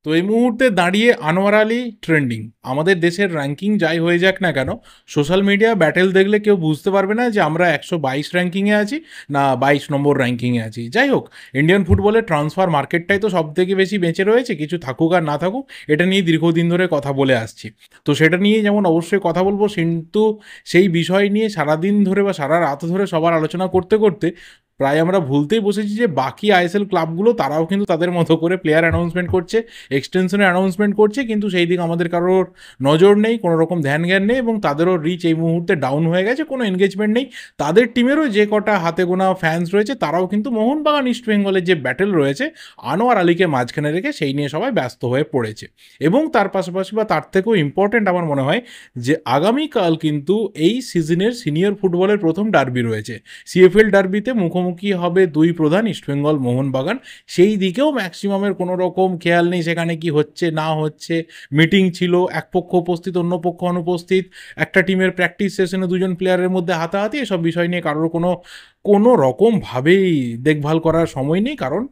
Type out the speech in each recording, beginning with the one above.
তো এই মুহূর্তে দাঁড়িয়ে আনোয়ার আলী ট্রেন্ডিং। আমাদের দেশের র্যাঙ্কিং যাই হয়ে যাক না কেন, সোশ্যাল মিডিয়া ব্যাটেল দেখলে কেউ বুঝতে পারবে না যে আমরা 122 র্যাঙ্কিংয়ে আছি না 22 নম্বর র্যাঙ্কিংয়ে আছি। যাই হোক, ইন্ডিয়ান ফুটবলের ট্রান্সফার মার্কেটটাই তো সব থেকে বেশি বেঁচে রয়েছে, কিছু থাকুক আর না থাকুক, এটা নিয়ে দীর্ঘদিন ধরে কথা বলে আসছি। তো সেটা নিয়ে যেমন অবশ্যই কথা বলবো, কিন্তু সেই বিষয় নিয়ে সারাদিন ধরে বা সারা রাত ধরে সবার আলোচনা করতে করতে প্রায় আমরা ভুলতেই বসেছি যে বাকি আইএসএল ক্লাবগুলো তারাও কিন্তু তাদের মতো করে প্লেয়ার অ্যানাউন্সমেন্ট করছে, এক্সটেনশনের অ্যানাউন্সমেন্ট করছে, কিন্তু সেই দিকে আমাদের কারোর নজর নেই, কোনো রকম ধ্যান জ্ঞান নেই এবং তাদেরও রিচ এই মুহূর্তে ডাউন হয়ে গেছে, কোনো এনগেজমেন্ট নেই। তাদের টিমেরও যে কটা হাতে গোনা ফ্যান্স রয়েছে তারাও কিন্তু মোহনবাগান ইস্ট বেঙ্গলের যে ব্যাটেল রয়েছে আনোয়ার আলীকে মাঝখানে রেখে সেই নিয়ে সবাই ব্যস্ত হয়ে পড়েছে। এবং তার পাশাপাশি বা তার থেকেও ইম্পর্টেন্ট আমার মনে হয় যে আগামীকাল কিন্তু এই সিজনের সিনিয়র ফুটবলের প্রথম ডার্বি রয়েছে। সিএফএল ডার্বিতে মুখোমুখি হবে দুই প্রধান, ইস্টবেঙ্গল মোহনবাগান। সেই দিকেও ম্যাক্সিমামের কোনো রকম খেয়াল নেই সেখানে কি হচ্ছে না হচ্ছে। মিটিং ছিল, এক পক্ষ উপস্থিত অন্য পক্ষ অনুপস্থিত, একটা টিমের প্র্যাকটিস সেশনে দুজন প্লেয়ারের মধ্যে হাতাহাতি, এসব বিষয় নিয়ে কারোর কোনো কোনো রকমভাবেই দেখভাল করার সময় নেই, কারণ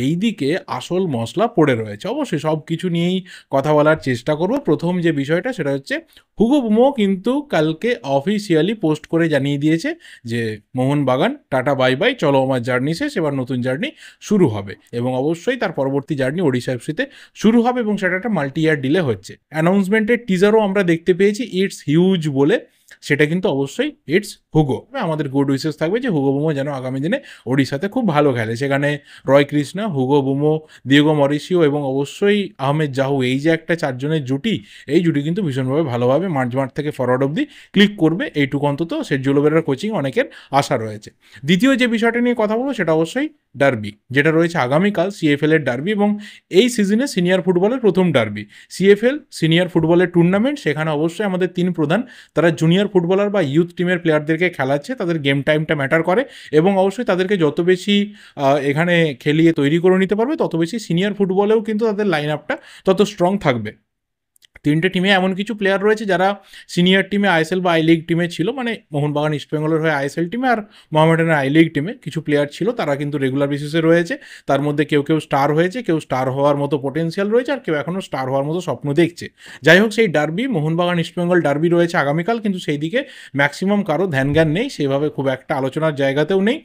এই দিকে আসল মশলা পড়ে রয়েছে। অবশ্যই সব কিছু নিয়েই কথা বলার চেষ্টা করব। প্রথম যে বিষয়টা সেটা হচ্ছে হুগো বুমো কিন্তু কালকে অফিসিয়ালি পোস্ট করে জানিয়ে দিয়েছে যে মোহনবাগান টাটা বাই বাই, চলো আমার জার্নি শেষ, এবার নতুন জার্নি শুরু হবে। এবং অবশ্যই তার পরবর্তী জার্নি ওড়িশা এফসিতে শুরু হবে এবং সেটা একটা মাল্টি ইয়ার ডিলে হচ্ছে। অ্যানাউন্সমেন্টের টিজারও আমরা দেখতে পেয়েছি, ইটস হিউজ বলে, সেটা কিন্তু অবশ্যই ইটস হুগো। আমাদের গুড উইসেস থাকবে যে হুগো বুমো যেন আগামী দিনে ওড়িশাতে খুব ভালো খেলে। সেখানে Roy Krishna, Hugo Boumous, Diego Mauricio এবং অবশ্যই আহমেদ জাহু, এই যে একটা চারজনের জুটি, এই জুটি কিন্তু ভীষণভাবে ভালোভাবে মাঠ থেকে ফরওয়ার্ড অব্দি ক্লিক করবে, এইটুকু অন্তত সেরজিও লোবেরার কোচিং অনেকের আশা রয়েছে। দ্বিতীয় যে বিষয়টা নিয়ে কথা বলবো সেটা অবশ্যই ডার্বি, যেটা রয়েছে আগামীকাল, সিএফএল এর ডার্বি এবং এই সিজনে সিনিয়র ফুটবলের প্রথম ডার্বি। সিএফএল সিনিয়র ফুটবলের টুর্নামেন্ট, সেখানে অবশ্যই আমাদের তিন প্রধান তারা জুনিয়র ফুটবলার বা ইউথ টিমের প্লেয়ারদেরকে খেলাচ্ছে, তাদের গেম টাইমটা ম্যাটার করে এবং অবশ্যই তাদেরকে যত বেশি এখানে খেলিয়ে তৈরি করে নিতে পারবে তত বেশি সিনিয়র ফুটবলেও কিন্তু তাদের লাইন আপটা তত স্ট্রং থাকবে। তিনটে টিমে এমন কিছু প্লেয়ার রয়েছে যারা সিনিয়র টিমে আইএসএল বা আই লিগ টিমে ছিল, মানে মোহনবাগান ইস্টবেঙ্গলের হয়ে আইএসএল টিমে আর মোহামেডানের আই লিগ টিমে কিছু প্লেয়ার ছিল, তারা কিন্তু রেগুলার বেসিসে রয়েছে। তার মধ্যে কেউ কেউ স্টার হয়েছে, কেউ স্টার হওয়ার মতো পোটেন্সিয়াল রয়েছে, আর কেউ এখনও স্টার হওয়ার মতো স্বপ্ন দেখছে। যাই হোক, সেই ডার্বি মোহনবাগান ইস্টবেঙ্গল ডার্বি রয়েছে আগামীকাল, কিন্তু সেই দিকে ম্যাক্সিমাম কারো ধ্যান জ্ঞান নেই, সেভাবে খুব একটা আলোচনার জায়গাতেও নেই,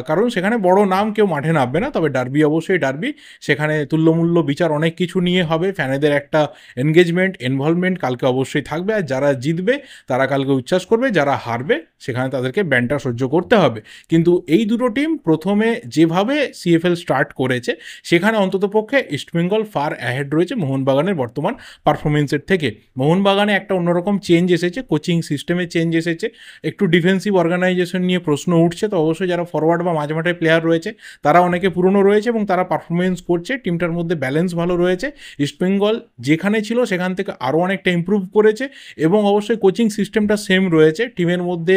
কারণ সেখানে বড় নাম কেউ মাঠে নামবে না। তবে ডার্বি অবশ্যই ডার্বি, সেখানে তুল্যমূল্য বিচার অনেক কিছু নিয়ে হবে, ফ্যানেদের একটা এনগেজমেন্ট ইনভলভমেন্ট কালকে অবশ্যই থাকবে। আর যারা জিতবে তারা কালকে উচ্ছ্বাস করবে, যারা হারবে সেখানে তাদেরকে ব্যানটা সহ্য করতে হবে। কিন্তু এই দুটো টিম প্রথমে যেভাবে সিএফএল স্টার্ট করেছে সেখানে অন্ততপক্ষে ইস্টবেঙ্গল ফার অ্যাহেড রয়েছে মোহনবাগানের বর্তমান পারফরমেন্সের থেকে। মোহনবাগানে একটা অন্যরকম চেঞ্জ এসেছে, কোচিং সিস্টেমে চেঞ্জ এসেছে, একটু ডিফেন্সিভ অর্গানাইজেশন নিয়ে প্রশ্ন উঠছে। তো অবশ্যই যারা ফরওয়ার্ড বা মাঝমাঠে প্লেয়ার রয়েছে তারা অনেকে পুরনো রয়েছে এবং তারা পারফরমেন্স করছে, টিমটার মধ্যে ব্যালেন্স ভালো রয়েছে। ইস্টবেঙ্গল যেখানে ছিল সেখান থেকে আরও অনেকটা ইম্প্রুভ করেছে এবং অবশ্যই কোচিং সিস্টেমটা সেম রয়েছে। টিমের মধ্যে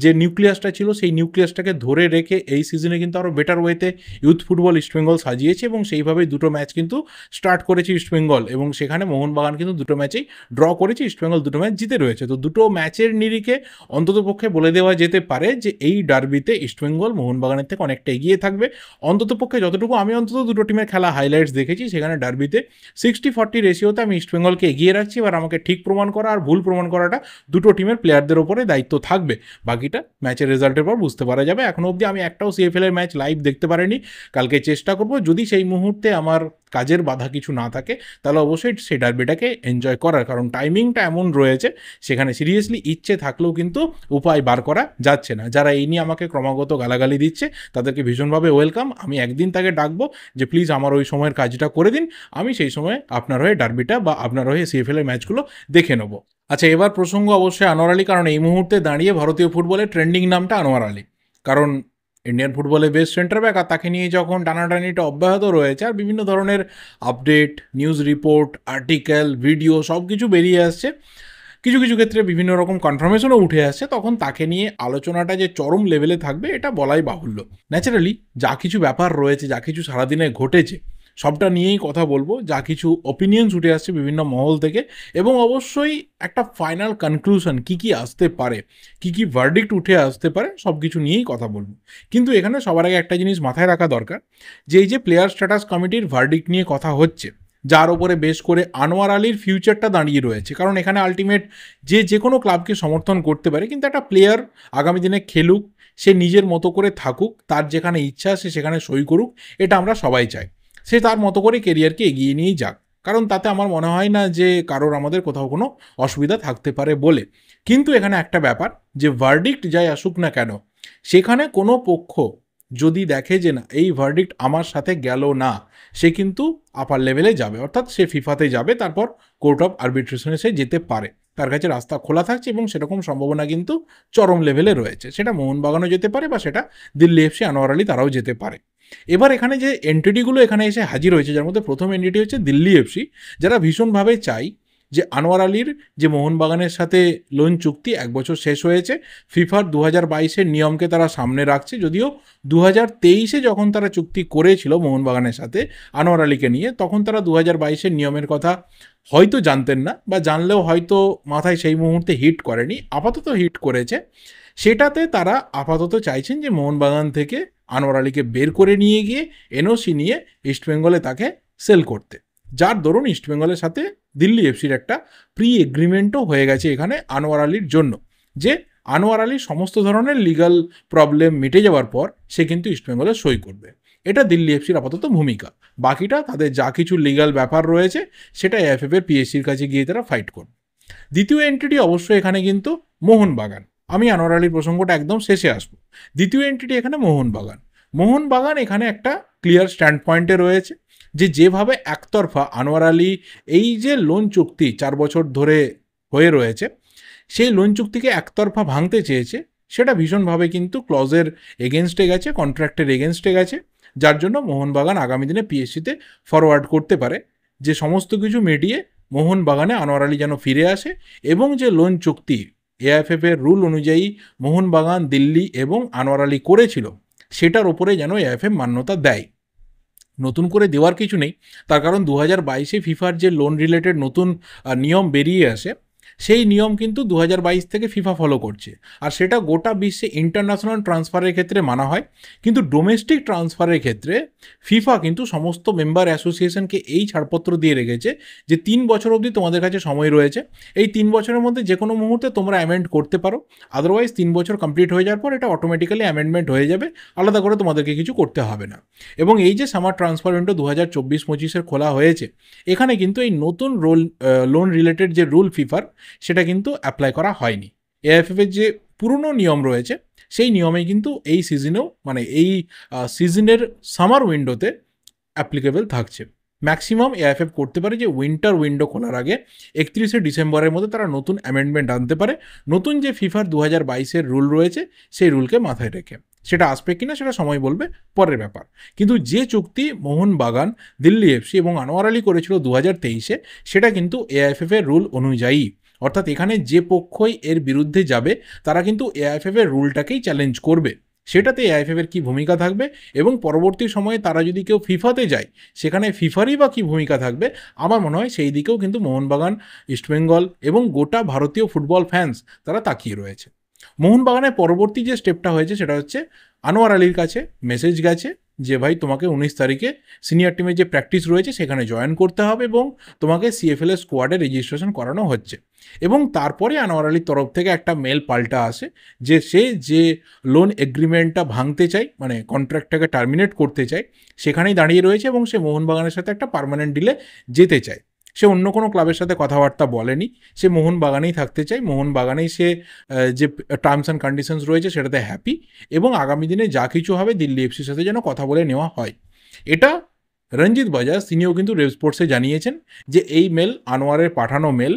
যে নিউক্লিয়াসটা ছিল সেই নিউক্লিয়াসটাকে ধরে রেখে এই সিজনে কিন্তু আরও বেটার ওয়েতে ইউথ ফুটবল ইস্টবেঙ্গল সাজিয়েছে এবং সেইভাবেই দুটো ম্যাচ কিন্তু স্টার্ট করেছে ইস্টবেঙ্গল এবং সেখানে মোহনবাগান কিন্তু দুটো ম্যাচেই ড্র করেছে, ইস্টবেঙ্গল দুটো ম্যাচ জিতে রয়েছে। তো দুটো ম্যাচের নিরিখে অন্ততপক্ষে বলে দেওয়া যেতে পারে যে এই ডার্বিতে ইস্টবেঙ্গল মোহনবাগানের থেকে অনেকটা এগিয়ে থাকবে। অন্ততপক্ষে যতটুকু আমি অন্তত দুটো টিমের খেলা হাইলাইটস দেখেছি, সেখানে ডার্বিতে 60-40 রেশিওতে আমি ইস্টবেঙ্গলকে এগিয়ে রাখছি। এবার আমাকে ঠিক প্রমাণ করা আর ভুল প্রমাণ করাটা দুটো টিমের প্লেয়ারদের ওপরে দায়িত্ব থাকবে, বাকিটা ম্যাচের রেজাল্টের পর বুঝতে পারা যাবে। এখনও অবধি আমি একটাও সিএফএল এর ম্যাচ লাইভ দেখতে পারিনি, কালকে চেষ্টা করব, যদি সেই মুহূর্তে আমার কাজের বাধা কিছু না থাকে তাহলে অবশ্যই সেই ডার্বিটাকে এনজয় করার, কারণ টাইমিংটা এমন রয়েছে সেখানে সিরিয়াসলি ইচ্ছে থাকলেও কিন্তু উপায় বার করা যাচ্ছে না। যারা এই নিয়ে আমাকে ক্রমাগত গালাগালি দিচ্ছে তাদেরকে ভীষণভাবে ওয়েলকাম। আমি একদিন তাকে ডাকবো যে প্লিজ আমার ওই সময়ের কাজটা করে দিন, আমি সেই সময় আপনার হয়ে ডার্বিটা বা আপনার হয়ে সিএফএল এর ম্যাচগুলো দেখে নেব। আচ্ছা, এবার প্রসঙ্গ অবশ্যই আনোয়ার আলী, কারণ এই মুহূর্তে দাঁড়িয়ে ভারতীয় ফুটবলের ট্রেন্ডিং নামটা আনোয়ার আলী, কারণ ইন্ডিয়ান ফুটবলে বেস্ট সেন্টার ব্যাক, আর তাকে নিয়ে যখন টানাটানিটা অব্যাহত রয়েছে আর বিভিন্ন ধরনের update, news report, article, video সব কিছু বেরিয়ে আসছে, কিছু কিছু ক্ষেত্রে বিভিন্ন রকম কনফার্মেশনও উঠে আসছে, তখন তাকে নিয়ে আলোচনাটা যে চরম লেভেলে থাকবে এটা বলাই বাহুল্য। ন্যাচারালি যা কিছু ব্যাপার রয়েছে, যা কিছু সারাদিনে ঘটেছে সবটা নিয়েই কথা বলবো, যা কিছু ওপিনিয়ন্স উঠে আসছে বিভিন্ন মহল থেকে এবং অবশ্যই একটা ফাইনাল কনক্লুশন কী কী আসতে পারে, কী কী ভার্ডিক্ট উঠে আসতে পারে, সব কিছু নিয়েই কথা বলবো। কিন্তু এখানে সবার আগে একটা জিনিস মাথায় রাখা দরকার যে এই যে প্লেয়ার স্ট্যাটাস কমিটির ভার্ডিক্ট নিয়ে কথা হচ্ছে, যার ওপরে বেশ করে আনোয়ার আলীর ফিউচারটা দাঁড়িয়ে রয়েছে। কারণ এখানে আলটিমেট যে কোনো ক্লাবকে সমর্থন করতে পারে, কিন্তু একটা প্লেয়ার আগামী দিনে খেলুক, সে নিজের মতো করে থাকুক, তার যেখানে ইচ্ছা সে সেখানে সই করুক, এটা আমরা সবাই চাই। সে তার মতো করে কেরিয়ারকে এগিয়ে নিয়েই যাক, কারণ তাতে আমার মনে হয় না যে কারোর আমাদের কোথাও কোনো অসুবিধা থাকতে পারে বলে। কিন্তু এখানে একটা ব্যাপার, যে ভার্ডিক্ট যাই আসুক না কেন, সেখানে কোনো পক্ষ যদি দেখে যে না এই ভার্ডিক্ট আমার সাথে গেল না, সে কিন্তু আপার লেভেলে যাবে, অর্থাৎ সে ফিফাতে যাবে, তারপর কোর্ট অফ আরবিট্রেশনে সে যেতে পারে। তার কাছে রাস্তা খোলা থাকছে এবং সেরকম সম্ভাবনা কিন্তু চরম লেভেলে রয়েছে। সেটা মোহনবাগানও যেতে পারে বা সেটা দিল্লি এফসি আনোয়ার আলী তারাও যেতে পারে। এবার এখানে যে এন্টিটিগুলো এখানে এসে হাজির হয়েছে, যার মধ্যে প্রথম এন্টিটি হচ্ছে দিল্লি এফসি, যারা ভীষণভাবে চাই যে আনোয়ার আলীর যে মোহনবাগানের সাথে লোন চুক্তি 1 বছর শেষ হয়েছে, ফিফার 2022-এর নিয়মকে তারা সামনে রাখছে। যদিও 2023-এ যখন তারা চুক্তি করেছিল মোহনবাগানের সাথে আনোয়ার আলীকে নিয়ে, তখন তারা 2022-এর নিয়মের কথা হয়তো জানতেন না, বা জানলেও হয়তো মাথায় সেই মুহূর্তে হিট করেনি, আপাতত হিট করেছে। সেটাতে তারা আপাতত চাইছেন যে মোহনবাগান থেকে আনোয়ার আলীকে বের করে নিয়ে গিয়ে এনওসি নিয়ে ইস্টবেঙ্গলে তাকে সেল করতে, যার দরুন ইস্টবেঙ্গলের সাথে দিল্লি এফসির একটা প্রি এগ্রিমেন্টও হয়ে গেছে এখানে আনোয়ার আলীর জন্য, যে আনোয়ার আলীর সমস্ত ধরনের লিগাল প্রবলেম মিটে যাওয়ার পর সে কিন্তু ইস্টবেঙ্গলে সই করবে। এটা দিল্লি এফসির আপাতত ভূমিকা। বাকিটা তাদের যা কিছু লিগাল ব্যাপার রয়েছে সেটা এএফএফ এর পিএসসির কাছে গিয়ে তারা ফাইট করবে। দ্বিতীয় এন্টিটি অবশ্যই এখানে কিন্তু মোহনবাগান। আমি আনোয়ার আলীর প্রসঙ্গটা একদম শেষে আসবো। দ্বিতীয় এন্টিটি এখানে মোহনবাগান। মোহনবাগান এখানে একটা ক্লিয়ার স্ট্যান্ড পয়েন্টে রয়েছে, যে যেভাবে একতরফা আনোয়ার আলী এই যে লোন চুক্তি 4 বছর ধরে হয়ে রয়েছে, সেই লোন চুক্তিকে একতরফা ভাঙতে চেয়েছে, সেটা ভীষণভাবে কিন্তু ক্লজের এগেনস্টে গেছে, কন্ট্রাক্টের এগেনস্টে গেছে, যার জন্য মোহনবাগান আগামী দিনে পিএসসিতে ফরওয়ার্ড করতে পারে যে সমস্ত কিছু মিটিয়ে মোহনবাগানে আনোয়ার আলী যেন ফিরে আসে, এবং যে লোন চুক্তি এআইএফএফ এর রুল অনুযায়ী মোহনবাগান, দিল্লি এবং আনোয়ার আলী করেছিল, সেটার ওপরে যেন এআইএফএফ মান্যতা দেয়। নতুন করে দেওয়ার কিছু নেই, তার কারণ 2022-এ ফিফার যে লোন রিলেটেড নতুন নিয়ম বেরিয়ে আসে, সেই নিয়ম কিন্তু 2022 থেকে ফিফা ফলো করছে, আর সেটা গোটা বিশ্বে ইন্টারন্যাশনাল ট্রান্সফারের ক্ষেত্রে মানা হয়। কিন্তু ডোমেস্টিক ট্রান্সফারের ক্ষেত্রে ফিফা কিন্তু সমস্ত মেম্বার অ্যাসোসিয়েশনকে এই ছাড়পত্র দিয়ে রেখেছে যে 3 বছর অবধি তোমাদের কাছে সময় রয়েছে, এই 3 বছরের মধ্যে যে কোনো মুহূর্তে তোমরা অ্যামেন্ড করতে পারো, আদারওয়াইজ 3 বছর কমপ্লিট হয়ে যাওয়ার পর এটা অটোমেটিক্যালি অ্যামেন্ডমেন্ট হয়ে যাবে, আলাদা করে তোমাদেরকে কিছু করতে হবে না। এবং এই যে সামার ট্রান্সফার উইন্ডো 2024-25-এর খোলা হয়েছে, এখানে কিন্তু এই নতুন লোন রিলেটেড যে রুল ফিফার, সেটা কিন্তু অ্যাপ্লাই করা হয়নি। এআইএফএফ এর যে পুরনো নিয়ম রয়েছে, সেই নিয়মে কিন্তু এই সিজনেও, মানে এই সিজনের সামার উইন্ডোতে অ্যাপ্লিকেবল থাকছে। ম্যাক্সিমাম এআইএফএফ করতে পারে যে উইন্টার উইন্ডো খোলার আগে 31শে ডিসেম্বরের মধ্যে তারা নতুন অ্যামেন্ডমেন্ট আনতে পারে, নতুন যে ফিফার 2022-এর রুল রয়েছে সেই রুলকে মাথায় রেখে। সেটা আসবে কিনা সেটা সময় বলবে, পরের ব্যাপার। কিন্তু যে চুক্তি মোহনবাগান, দিল্লি এফসি এবং আনোয়ার আলী করেছিল 2023-এ, সেটা কিন্তু এআইএফএফ এর রুল অনুযায়ী, অর্থাৎ এখানে যে পক্ষই এর বিরুদ্ধে যাবে তারা কিন্তু এআইএফএফ এর রুলটাকেই চ্যালেঞ্জ করবে। সেটাতে এআইএফএফ এর কী ভূমিকা থাকবে, এবং পরবর্তী সময়ে তারা যদি কেউ ফিফাতে যায় সেখানে ফিফারই বা কী ভূমিকা থাকবে, আমার মনে হয় সেই দিকেও কিন্তু মোহনবাগান, ইস্টবেঙ্গল এবং গোটা ভারতীয় ফুটবল ফ্যান্স তারা তাকিয়ে রয়েছে। মোহনবাগানের পরবর্তী যে স্টেপটা হয়েছে সেটা হচ্ছে আনোয়ার আলীর কাছে মেসেজ গেছে যে ভাই তোমাকে 19 তারিখে সিনিয়র টিমের যে প্র্যাকটিস রয়েছে সেখানে জয়েন করতে হবে, এবং তোমাকে সিএফএল এর স্কোয়াডে রেজিস্ট্রেশন করানো হচ্ছে। এবং তারপরে আনোয়ার আলীর তরফ থেকে একটা মেল পাল্টা আসে যে সে যে লোন এগ্রিমেন্টটা ভাঙতে চায়, মানে কন্ট্রাক্টটাকে টার্মিনেট করতে চায়, সেখানেই দাঁড়িয়ে রয়েছে, এবং সে মোহনবাগানের সাথে একটা পার্মানেন্ট ডিলে যেতে চায়। সে অন্য কোনো ক্লাবের সাথে কথাবার্তা বলেনি, সে মোহনবাগানেই থাকতে চায়, মোহনবাগানেই সে যে টার্মস অ্যান্ড কন্ডিশনস রয়েছে সেটাতে হ্যাপি, এবং আগামী দিনে যা কিছু হবে দিল্লি এফসির সাথে যেন কথা বলে নেওয়া হয়। এটা রঞ্জিত বাজাজ তিনিও কিন্তু রেভ স্পোর্টসে জানিয়েছেন যে এই মেল আনোয়ারের পাঠানো মেল,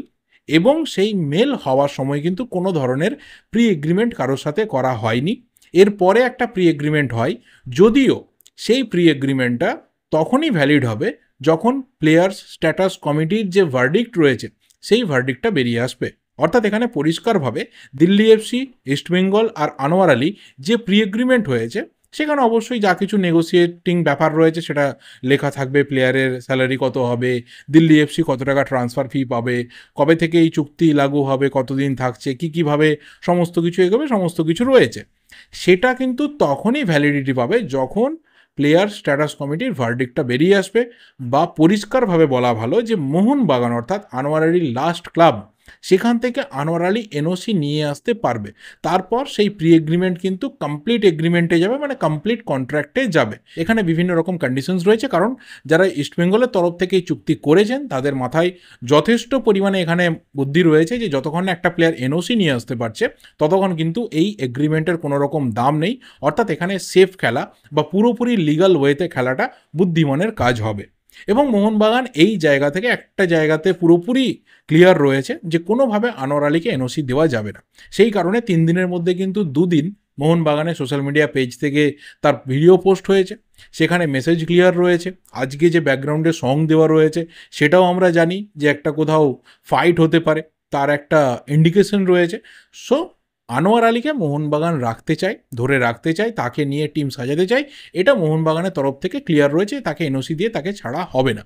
এবং সেই মেল হওয়ার সময় কিন্তু কোনো ধরনের প্রি এগ্রিমেন্ট কারোর সাথে করা হয়নি। এরপরে একটা প্রি এগ্রিমেন্ট হয়, যদিও সেই প্রি এগ্রিমেন্টটা তখনই ভ্যালিড হবে যখন প্লেয়ার্স স্ট্যাটাস কমিটির যে ভার্ডিক্ট রয়েছে সেই ভার্ডিক্টটা বেরিয়ে আসবে। অর্থাৎ এখানে পরিষ্কারভাবে দিল্লি এফসি, ইস্টবেঙ্গল আর আনোয়ার আলী যে প্রি এগ্রিমেন্ট হয়েছে সেখানে অবশ্যই যা কিছু নেগোসিয়েটিং ব্যাপার রয়েছে সেটা লেখা থাকবে, প্লেয়ারের স্যালারি কত হবে, দিল্লি এফসি কত টাকা ট্রান্সফার ফি পাবে, কবে থেকে এই চুক্তি লাগু হবে, কতদিন থাকছে, কীভাবে সমস্ত কিছু এগোবে, সমস্ত কিছু রয়েছে। সেটা কিন্তু তখনই ভ্যালিডিটি পাবে যখন প্লেয়ার স্ট্যাটাস কমিটির ভার্ডিক্টটা বেরিয়ে আসবে, বা পরিষ্কারভাবে বলা ভালো যে মোহনবাগান অর্থাৎ আনোয়ার আলীর লাস্ট ক্লাব, সেখান থেকে আনোয়ার আলী এনওসি নিয়ে আসতে পারবে। তারপর সেই প্রি এগ্রিমেন্ট কিন্তু কমপ্লিট এগ্রিমেন্টে যাবে, মানে কমপ্লিট কন্ট্রাক্টে যাবে। এখানে বিভিন্ন রকম কন্ডিশনস রয়েছে, কারণ যারা ইস্টবেঙ্গলের তরফ থেকে এই চুক্তি করেছেন তাদের মাথায় যথেষ্ট পরিমাণে এখানে বুদ্ধি রয়েছে যে যতক্ষণ না একটা প্লেয়ার এনওসি নিয়ে আসতে পারছে ততক্ষণ কিন্তু এই এগ্রিমেন্টের কোনো রকম দাম নেই। অর্থাৎ এখানে সেফ খেলা বা পুরোপুরি লিগাল ওয়েতে খেলাটা বুদ্ধিমানের কাজ হবে। এবং মোহনবাগান এই জায়গা থেকে একটা জায়গাতে পুরোপুরি ক্লিয়ার রয়েছে যে কোনোভাবে আনোয়ার আলীকে এনওসি দেওয়া যাবে না। সেই কারণে 3 দিনের মধ্যে কিন্তু 2 দিন মোহনবাগানের সোশ্যাল মিডিয়া পেজ থেকে তার ভিডিও পোস্ট হয়েছে, সেখানে মেসেজ ক্লিয়ার রয়েছে। আজকে যে ব্যাকগ্রাউন্ডে সং দেওয়া রয়েছে সেটাও আমরা জানি যে একটা কোথাও ফাইট হতে পারে, তার একটা ইন্ডিকেশন রয়েছে। সো আনোয়ার আলীকে মোহনবাগান রাখতে চায়, ধরে রাখতে চায়, তাকে নিয়ে টিম সাজাতে চায়, এটা মোহনবাগানের তরফ থেকে ক্লিয়ার রয়েছে। তাকে এনওসি দিয়ে তাকে ছাড়া হবে না।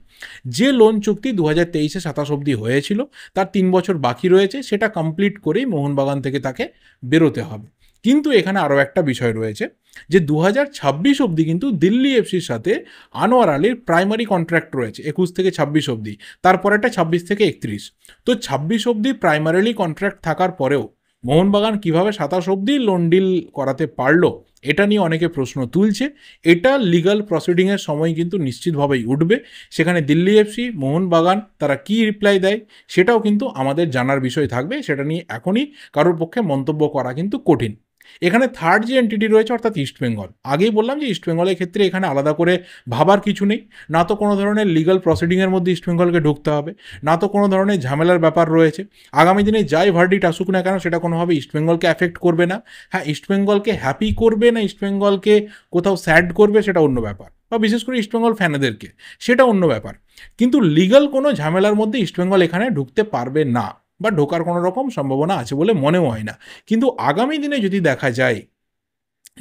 যে লোন চুক্তি 2023-এ 27 অবধি হয়েছিল, তার 3 বছর বাকি রয়েছে, সেটা কমপ্লিট করেই মোহনবাগান থেকে তাকে বেরোতে হবে। কিন্তু এখানে আরও একটা বিষয় রয়েছে যে 2026 অবধি কিন্তু দিল্লি এফসির সাথে আনোয়ার আলীর প্রাইমারি কন্ট্রাক্ট রয়েছে, 21 থেকে 26 অবধি। তারপরে একটা 26 থেকে 31। তো 26 অবধি প্রাইমারিলি কন্ট্রাক্ট থাকার পরেও মোহনবাগান কিভাবে 27 অবধি লোন ডিল করাতে পারলো, এটা নিয়ে অনেকে প্রশ্ন তুলছে। এটা লিগাল প্রসিডিংয়ের সময় কিন্তু নিশ্চিতভাবেই উঠবে। সেখানে দিল্লি এফসি, মোহনবাগান তারা কি রিপ্লাই দেয় সেটাও কিন্তু আমাদের জানার বিষয় থাকবে। সেটা নিয়ে এখনই কারোর পক্ষে মন্তব্য করা কিন্তু কঠিন। এখানে থার্ড যে এন্টিটি রয়েছে অর্থাৎ ইস্টবেঙ্গল, আগেই বললাম যে ইস্টবেঙ্গলের ক্ষেত্রে এখানে আলাদা করে ভাবার কিছু নেই। না তো কোনো ধরনের লিগাল প্রসিডিংয়ের মধ্যে ইস্টবেঙ্গলকে ঢুকতে হবে, না তো কোনো ধরনের ঝামেলার ব্যাপার রয়েছে। আগামী দিনে যাই ভার্ডিক্ট আসুক না কেন সেটা কোনোভাবে ইস্টবেঙ্গলকে অ্যাফেক্ট করবে না। হ্যাঁ, ইস্টবেঙ্গলকে হ্যাপি করবে না ইস্টবেঙ্গলকে কোথাও স্যাড করবে সেটা অন্য ব্যাপার, বা বিশেষ করে ইস্টবেঙ্গল ফ্যানেদেরকে সেটা অন্য ব্যাপার। কিন্তু লিগাল কোনো ঝামেলার মধ্যে ইস্টবেঙ্গল এখানে ঢুকতে পারবে না, বা ঢোকার কোনো রকম সম্ভাবনা আছে বলে মনেও হয় না। কিন্তু আগামী দিনে যদি দেখা যায়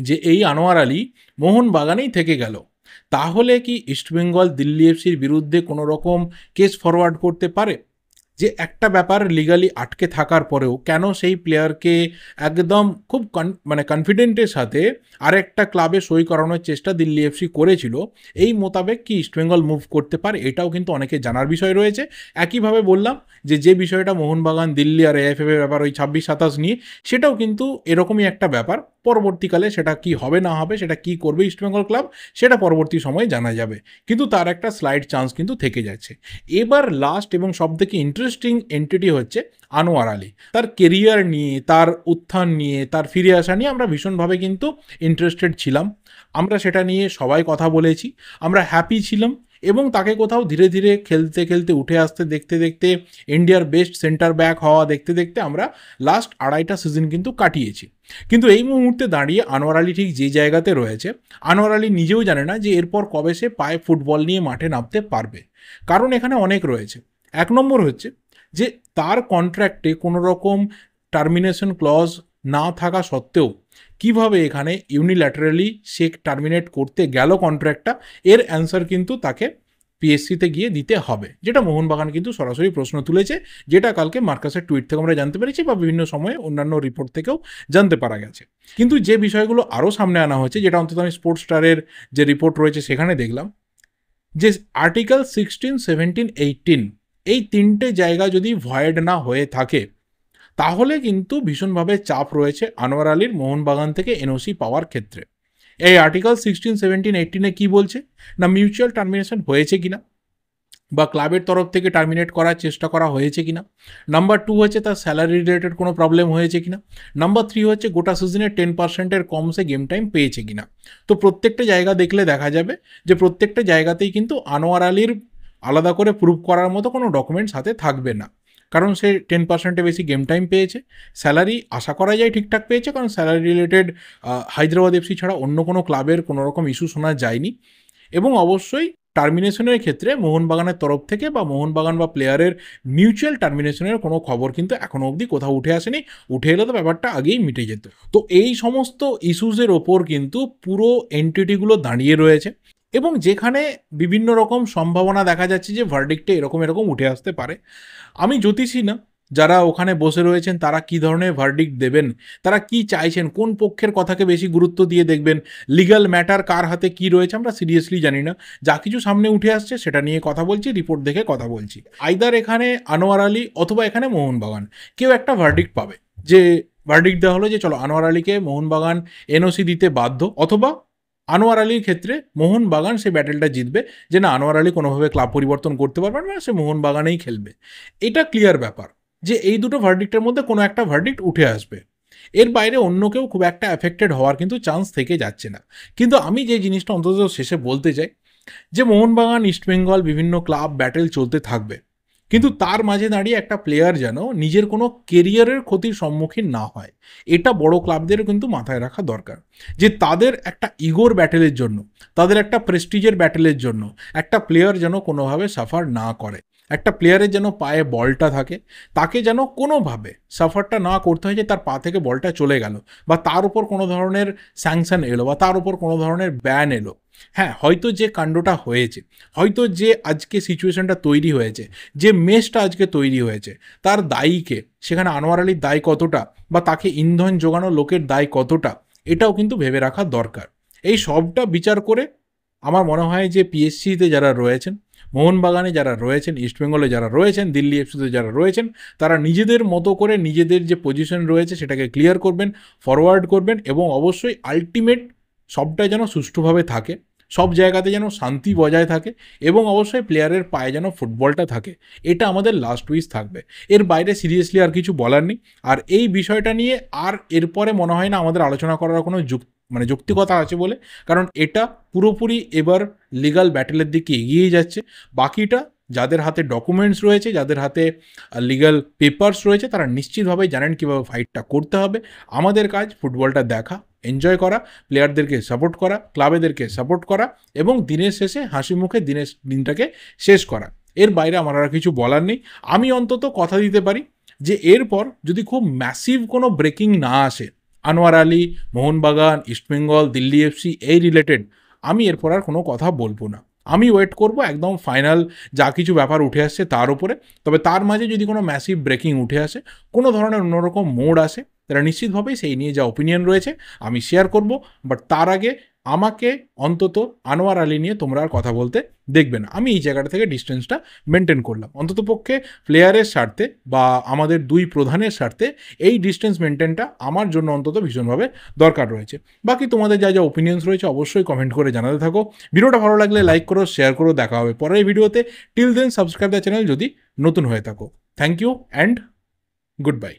যে এই আনোয়ার আলী মোহনবাগানেই থেকে গেল, তাহলে কি ইস্টবেঙ্গল দিল্লি এফসির বিরুদ্ধে কোনো রকম কেস ফরওয়ার্ড করতে পারে? যে একটা ব্যাপার লিগালি আটকে থাকার পরেও কেন সেই প্লেয়ারকে একদম খুব মানে কনফিডেন্টের সাথে আরেকটা ক্লাবে সই করানোর চেষ্টা দিল্লি এফসি করেছিল, এই মোতাবেক কি ইস্টবেঙ্গল মুভ করতে পারে? এটাও কিন্তু অনেকে জানার বিষয় রয়েছে। একইভাবে বললাম যে বিষয়টা মোহনবাগান, দিল্লি আর এএফএফ এর ব্যাপার ওই 26-27 নিয়ে, সেটাও কিন্তু এরকমই একটা ব্যাপার। পরবর্তীকালে সেটা কি হবে না হবে, সেটা কি করবে ইস্টবেঙ্গল ক্লাব, সেটা পরবর্তী সময়ে জানা যাবে। কিন্তু তার একটা স্লাইড চান্স কিন্তু থেকে যাচ্ছে। এবার লাস্ট এবং সবথেকে ইন্টারেস্টিং এন্টিটি হচ্ছে আনোয়ার আলী। তার কেরিয়ার নিয়ে, তার উত্থান নিয়ে, তার ফিরে আসা নিয়ে আমরা ভীষণভাবে কিন্তু ইন্টারেস্টেড ছিলাম। আমরা সেটা নিয়ে সবাই কথা বলেছি, আমরা হ্যাপি ছিলাম। এবং তাকে কোথাও ধীরে ধীরে খেলতে খেলতে উঠে আসতে দেখতে দেখতে, ইন্ডিয়ার বেস্ট সেন্টার ব্যাক হওয়া দেখতে দেখতে আমরা লাস্ট 2.5টা সিজন কিন্তু কাটিয়েছি। কিন্তু এই মুহূর্তে দাঁড়িয়ে আনোয়ার আলী ঠিক যে জায়গাতে রয়েছে, আনোয়ার আলী নিজেও জানে না যে এরপর কবে সে পায়ে ফুটবল নিয়ে মাঠে নামতে পারবে। কারণ এখানে অনেক রয়েছে। 1 নম্বর হচ্ছে যে তার কন্ট্রাক্টে কোনো রকম টার্মিনেশন ক্লজ না থাকা সত্ত্বেও কিভাবে এখানে ইউনিল্যাটারালি সে টার্মিনেট করতে গেল কন্ট্রাক্টটা, এর অ্যান্সার কিন্তু তাকে পিএসসিতে গিয়ে দিতে হবে, যেটা মোহনবাগান কিন্তু সরাসরি প্রশ্ন তুলেছে, যেটা কালকে মার্কাসের টুইট থেকে আমরা জানতে পেরেছি, বা বিভিন্ন সময়ে অন্যান্য রিপোর্ট থেকেও জানতে পারা গেছে। কিন্তু যে বিষয়গুলো আরও সামনে আনা হয়েছে, যেটা অন্তত আমি স্পোর্টস স্টারের যে রিপোর্ট রয়েছে সেখানে দেখলাম, যে আর্টিকেল 16, 17, 18 এই 3টে জায়গা যদি ভয়েড না হয়ে থাকে, তাহলে কিন্তু ভীষণভাবে চাপ রয়েছে আনোয়ার আলীর মোহনবাগান থেকে এনওসি পাওয়ার ক্ষেত্রে। এই আর্টিকেল 16, 17, 18-এ কী বলছে না, মিউচুয়াল টার্মিনেশন হয়েছে কিনা, বা ক্লাবের তরফ থেকে টার্মিনেট করার চেষ্টা করা হয়েছে কিনা। নাম্বার 2 হচ্ছে তার স্যালারি রিলেটেড কোনো প্রবলেম হয়েছে কিনা। নাম্বার 3 হচ্ছে গোটা সিজনে 10%-এর কম সে গেম টাইম পেয়েছে কিনা। তো প্রত্যেকটা জায়গা দেখলে দেখা যাবে যে প্রত্যেকটা জায়গাতেই কিন্তু আনোয়ার আলীর আলাদা করে প্রুভ করার মতো কোনো ডকুমেন্টস হাতে থাকবে না, কারণ সে 10%-এর বেশি গেম টাইম পেয়েছে। স্যালারি আশা করা যায় ঠিকঠাক পেয়েছে, কারণ স্যালারি রিলেটেড হায়দ্রাবাদ এফসি ছাড়া অন্য কোনো ক্লাবের কোনো রকম ইস্যু শোনা যায়নি। এবং অবশ্যই টার্মিনেশনের ক্ষেত্রে মোহনবাগানের তরফ থেকে বা মোহনবাগান বা প্লেয়ারের মিউচুয়াল টার্মিনেশনের কোনো খবর কিন্তু এখনও অবধি কোথাও উঠে আসেনি। উঠে এলে তো ব্যাপারটা আগেই মিটে যেত। তো এই সমস্ত ইস্যুসের ওপর কিন্তু পুরো এন্টিটিগুলো দাঁড়িয়ে রয়েছে, এবং যেখানে বিভিন্ন রকম সম্ভাবনা দেখা যাচ্ছে যে ভার্ডিক্টে এরকম উঠে আসতে পারে। আমি জ্যোতিষী না যারা ওখানে বসে রয়েছেন তারা কি ধরনের ভার্ডিক্ট দেবেন, তারা কি চাইছেন, কোন পক্ষের কথাকে বেশি গুরুত্ব দিয়ে দেখবেন, লিগ্যাল ম্যাটার কার হাতে কি রয়েছে আমরা সিরিয়াসলি জানি না। যা কিছু সামনে উঠে আসছে সেটা নিয়ে কথা বলছি, রিপোর্ট দেখে কথা বলছি। আইদার এখানে আনোয়ার আলী অথবা এখানে মোহনবাগান কেউ একটা ভার্ডিক্ট পাবে, যে ভার্ডিক্ট দেওয়া হলো যে চলো আনোয়ার আলীকে মোহনবাগান এনওসি দিতে বাধ্য, অথবা আনোয়ার আলীর ক্ষেত্রে মোহনবাগান সে ব্যাটেলটা জিতবে যে না, আনোয়ার আলী কোনোভাবে ক্লাব পরিবর্তন করতে পারবে না, সে মোহনবাগানেই খেলবে। এটা ক্লিয়ার ব্যাপার যে এই দুটো ভার্ডিক্টের মধ্যে কোনো একটা ভার্ডিক্ট উঠে আসবে। এর বাইরে অন্য কেউ খুব একটা অ্যাফেক্টেড হওয়ার কিন্তু চান্স থেকে যাচ্ছে না। কিন্তু আমি যে জিনিসটা অন্তত শেষে বলতে চাই যে মোহনবাগান, ইস্টবেঙ্গল, বিভিন্ন ক্লাব ব্যাটেল চলতে থাকবে, কিন্তু তার মাঝে দাঁড়িয়ে একটা প্লেয়ার যেন নিজের কোনো কেরিয়ারের ক্ষতির সম্মুখীন না হয়, এটা বড় ক্লাবদেরও কিন্তু মাথায় রাখা দরকার। যে তাদের একটা ইগোর ব্যাটেলের জন্য, তাদের একটা প্রেস্টিজের ব্যাটেলের জন্য একটা প্লেয়ার যেন কোনোভাবে সাফার না করে, একটা প্লেয়ারের যেন পায়ে বলটা থাকে, তাকে যেন কোনোভাবে সাফারটা না করতে হয় যে তার পা থেকে বলটা চলে গেল, বা তার উপর কোনো ধরনের স্যাংশন এলো, বা তার উপর কোনো ধরনের ব্যান এলো। হ্যাঁ, হয়তো যে কাণ্ডটা হয়েছে, হয়তো যে আজকে সিচুয়েশনটা তৈরি হয়েছে, যে মেসটা আজকে তৈরি হয়েছে, তার দায়ীকে, সেখানে আনোয়ার আলীর দায় কতটা, বা তাকে ইন্ধন জোগানো লোকের দায় কতটা, এটাও কিন্তু ভেবে রাখা দরকার। এই সবটা বিচার করে আমার মনে হয় যে পিএসসিতে যারা রয়েছেন, মোহনবাগানে যারা রয়েছেন, ইস্টবেঙ্গলে যারা রয়েছেন, দিল্লি এফসিতে যারা রয়েছেন, তারা নিজেদের মতো করে নিজেদের যে পজিশন রয়েছে সেটাকে ক্লিয়ার করবেন, ফরওয়ার্ড করবেন, এবং অবশ্যই আলটিমেট সবটাই যেন সুষ্ঠুভাবে থাকে, সব জায়গাতে যেন শান্তি বজায় থাকে, এবং অবশ্যই প্লেয়ারের পায়ে যেন ফুটবলটা থাকে। এটা আমাদের লাস্ট উইশ থাকবে। এর বাইরে সিরিয়াসলি আর কিছু বলার নেই। আর এই বিষয়টা নিয়ে আর এরপরে মনে হয় না আমাদের আলোচনা করার কোনো যৌক্তিকতা আছে বলে, কারণ এটা পুরোপুরি এবার লিগাল ব্যাটেলের দিকে এগিয়ে যাচ্ছে। বাকিটা যাদের হাতে ডকুমেন্টস রয়েছে, যাদের হাতে লিগাল পেপারস রয়েছে, তারা নিশ্চিতভাবে জানেন কীভাবে ফাইটটা করতে হবে। আমাদের কাজ ফুটবলটা দেখা, এনজয় করা, প্লেয়ারদেরকে সাপোর্ট করা, ক্লাবেদেরকে সাপোর্ট করা, এবং দিনের শেষে হাসি মুখে দিনটাকে শেষ করা। এর বাইরে আমার আর কিছু বলার নেই। আমি অন্তত কথা দিতে পারি যে এরপর যদি খুব ম্যাসিভ কোনো ব্রেকিং না আসে আনোয়ার আলী, মোহনবাগান, ইস্টবেঙ্গল, দিল্লি এফসি এই রিলেটেড, আমি এরপর আর কোনো কথা বলবো না। আমি ওয়েট করব একদম ফাইনাল যা কিছু ব্যাপার উঠে আসছে তার উপরে। তবে তার মাঝে যদি কোনো ম্যাসিভ ব্রেকিং উঠে আসে, কোনো ধরনের অন্যরকম মোড আসে, তারা নিশ্চিতভাবেই সেই নিয়ে যা ওপিনিয়ন রয়েছে আমি শেয়ার করব। বাট তার আগে আমাকে অন্তত আনোয়ার আলী নিয়ে তোমরা আর কথা বলতে দেখবে না। আমি এই জায়গাটা থেকে ডিস্টেন্সটা মেনটেন করলাম। অন্ততপক্ষে প্লেয়ারের স্বার্থে বা আমাদের দুই প্রধানের স্বার্থে এই ডিস্টেন্স মেনটেনটা আমার জন্য অন্তত ভীষণভাবে দরকার রয়েছে। বাকি তোমাদের যা যা ওপিনিয়ন্স রয়েছে অবশ্যই কমেন্ট করে জানাতে থাকো। ভিডিওটা ভালো লাগলে লাইক করো, শেয়ার করো। দেখা হবে পরের ভিডিওতে। Till then subscribe the channel যদি নতুন হয়ে থাকো। Thank you and good bye.